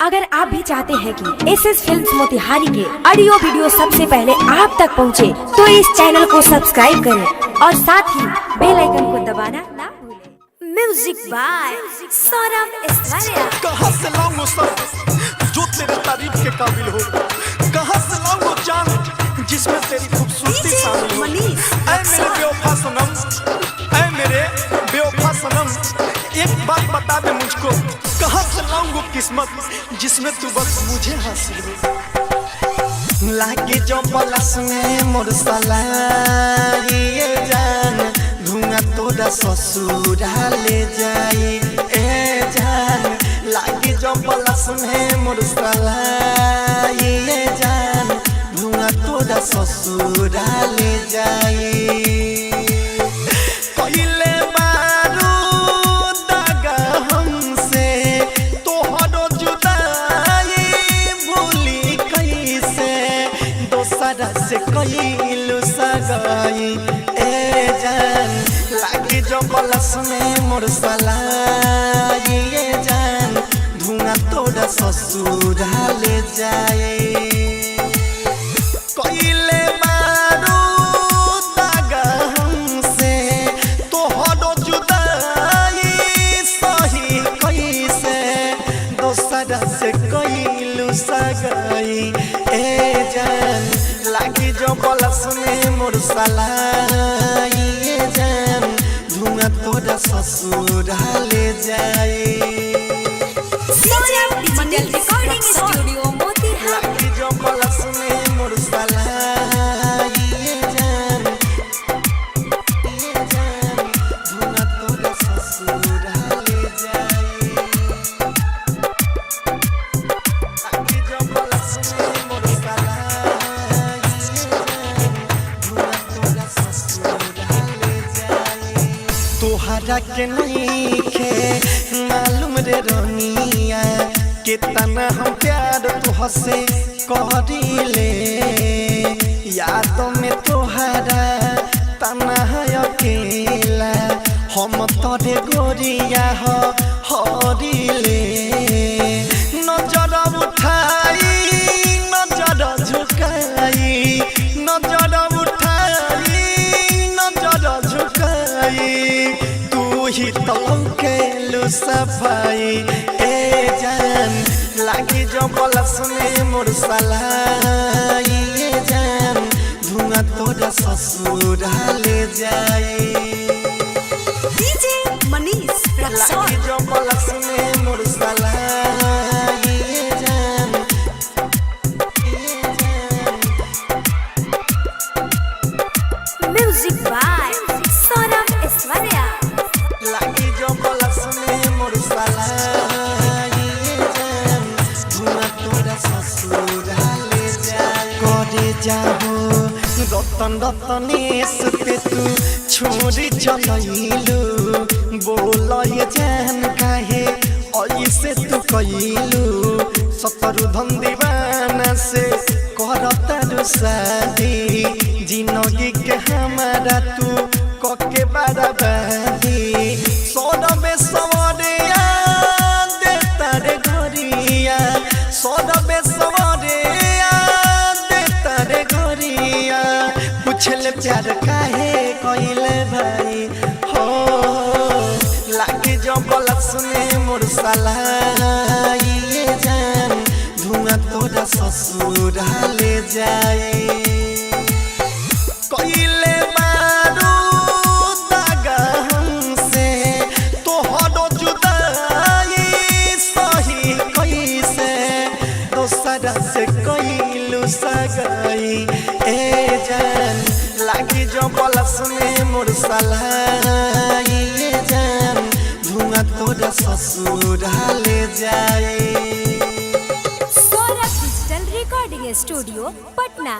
अगर आप भी चाहते हैं कि एसएस फिल्म्स मोतिहारी के ऑडियो वीडियो सबसे पहले आप तक पहुंचे, तो इस चैनल को सब्सक्राइब करें और साथ ही बेल आइकन को दबाना ना भूलें। Music by Saurabh Aishwarya. कहां से लाऊं सब जो तेरे तारीफ के काबिल हो, कहां से लाऊं जान जिसमें तेरी खूबसूरती शामिल हो। ऐ मेरे बेवफा सनम, ऐ मेरे बेवफा सनम, एक बात बता दे मुझको, कहां से लाऊं किस्मत जिसमें तू बस मुझे हासिल हो। लागे जो पलस में मोर साला ये जान, धुआं तोरा ससुरा ले जाई ए जान। लागे जो पलस में मोर साला ये जान, धुआं तोरा ससुरा ले जाई। से कइलू सगाई ए जान, लागी जो पलस में मोर साला ये जान, धुआं तोरा ससुरा ले जाए। कइले मारू दागा हमसे तोहरो जुदाई, सही कैसे दोसरा से कइलू सगाई ए जान। लागी जो पलस में मोर साला ये जान, धुआं तोरा ससुरा ले जाए। Digital recording studio Motihari. लागी जो पलस में मोर साला ये जान, धुआं तोरा ससुरा ले जाए। लागी जो पलस में मोर साला तोहरा के नहीं खे मालूम रे रनिया, कितना हम प्यार तुहसे करीले। यादों में तोहरा तना है अकेला, हम तोरे गोरिया हरिले। नजर उठाई नजर झुकाई, नजर उठाई नजर झुकाई, ही तलके लू सफाई ए जान। लागी जो पलस में मोर साला ये जान, धुआं तोरा ससुरा ले जाए। डीजे मनीष लागी जो पलस में मोर साला ये जान, म्यूजिक बाय सौरभ ऐश्वर्या। लागी जो पलस में मोर साला ये जान, धुआं तोरा ससुरा ले जाए। करे जाबो रतन रतनेश पे तू छोड़ी चलैलू, बोल ये जान काहे ऐसे तू कइलू। शत्रुधन दीवाना से करता शादी, जिंदगी के हमारा तू कके बर्बादी। सौरभे सवरिया देता रे घरिया, सौरभे सवरिया देता रे घरिया। पूछले प्यार काहे कइले भाई हो, लागी जो पलस में मोर साला ये जान, धुआं तोरा ससुरा ले जाए। कइले मारू दागा हमसे तोहरो जुदाई, सही कैसे दोसरा से कइलू सगाई ए जान। लागी जो पलस में मोर साला ये जान, धुआं तोरा ससुरा ले जाए। Saurabh digital recording studio Patna.